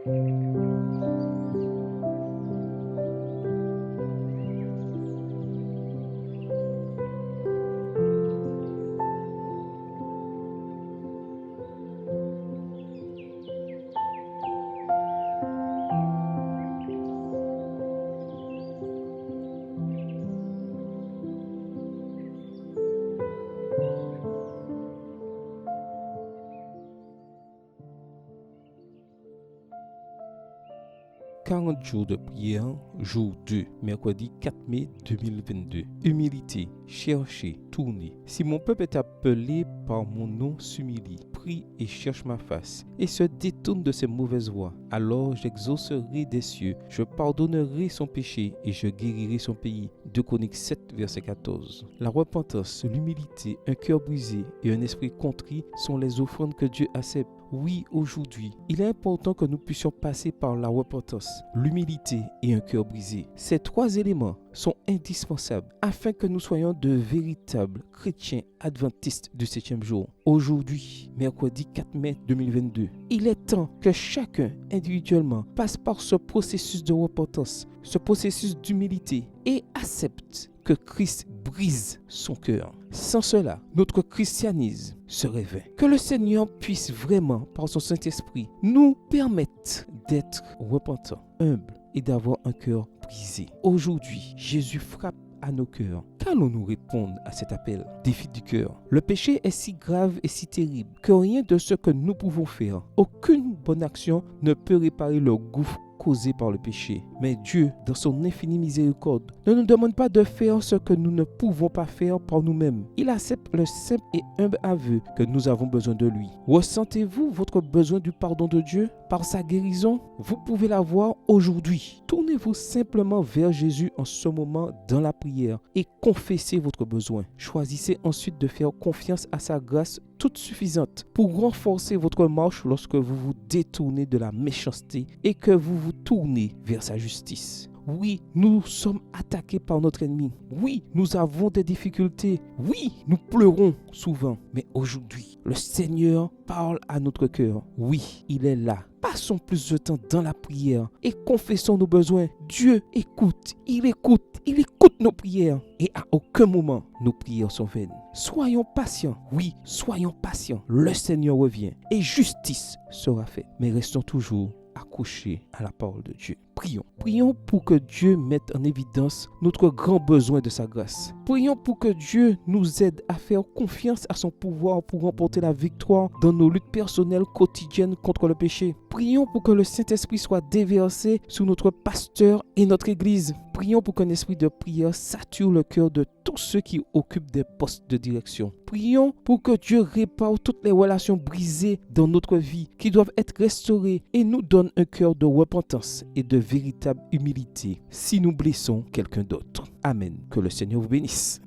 « 40 jours de prière, jour 2, mercredi 4 mai 2022. Humilité, chercher, tourner. Si mon peuple est appelé par mon nom s'humilie, prie et cherche ma face, et se détourne de ses mauvaises voies, alors j'exaucerai des cieux, je pardonnerai son péché et je guérirai son pays. 2 Chroniques 7, verset 14. La repentance, l'humilité, un cœur brisé et un esprit contrit sont les offrandes que Dieu accepte. Oui, aujourd'hui, il est important que nous puissions passer par la repentance, l'humilité et un cœur brisé. Ces 3 éléments sont indispensables afin que nous soyons de véritables chrétiens adventistes du 7e jour. Aujourd'hui, mercredi 4 mai 2022, il est temps que chacun individuellement passe par ce processus de repentance, ce processus d'humilité et accepte que Christ brise son cœur. Sans cela, notre christianisme serait vain. Que le Seigneur puisse vraiment, par son Saint-Esprit, nous permettre d'être repentants, humbles et d'avoir un cœur brisé. Aujourd'hui, Jésus frappe à nos cœurs. Qu'allons-nous répondre à cet appel? Défi du cœur. Le péché est si grave et si terrible que rien de ce que nous pouvons faire, aucune bonne action ne peut réparer le gouffre causé par le péché. Mais Dieu, dans son infinie miséricorde, ne nous demande pas de faire ce que nous ne pouvons pas faire par nous-mêmes. Il accepte le simple et humble aveu que nous avons besoin de lui. Ressentez-vous votre besoin du pardon de Dieu par sa guérison? Vous pouvez l'avoir aujourd'hui. Tournez-vous simplement vers Jésus en ce moment dans la prière et confessez votre besoin. Choisissez ensuite de faire confiance à sa grâce toute suffisante pour renforcer votre marche lorsque vous vous détournez de la méchanceté et que vous vous tournez vers sa justice. Oui, nous sommes attaqués par notre ennemi. Oui, nous avons des difficultés. Oui, nous pleurons souvent. Mais aujourd'hui, le Seigneur parle à notre cœur. Oui, il est là. Passons plus de temps dans la prière et confessons nos besoins. Dieu écoute, il écoute nos prières. Et à aucun moment, nos prières sont vaines. Soyons patients. Oui, soyons patients. Le Seigneur revient et justice sera faite. Mais restons toujours accrochés à la parole de Dieu. Prions. Prions pour que Dieu mette en évidence notre grand besoin de sa grâce. Prions pour que Dieu nous aide à faire confiance à son pouvoir pour remporter la victoire dans nos luttes personnelles quotidiennes contre le péché. Prions pour que le Saint-Esprit soit déversé sur notre pasteur et notre Église. Prions pour qu'un esprit de prière sature le cœur de tous ceux qui occupent des postes de direction. Prions pour que Dieu répare toutes les relations brisées dans notre vie qui doivent être restaurées et nous donne un cœur de repentance et de véritable humilité si nous blessons quelqu'un d'autre. Amen. Que le Seigneur vous bénisse.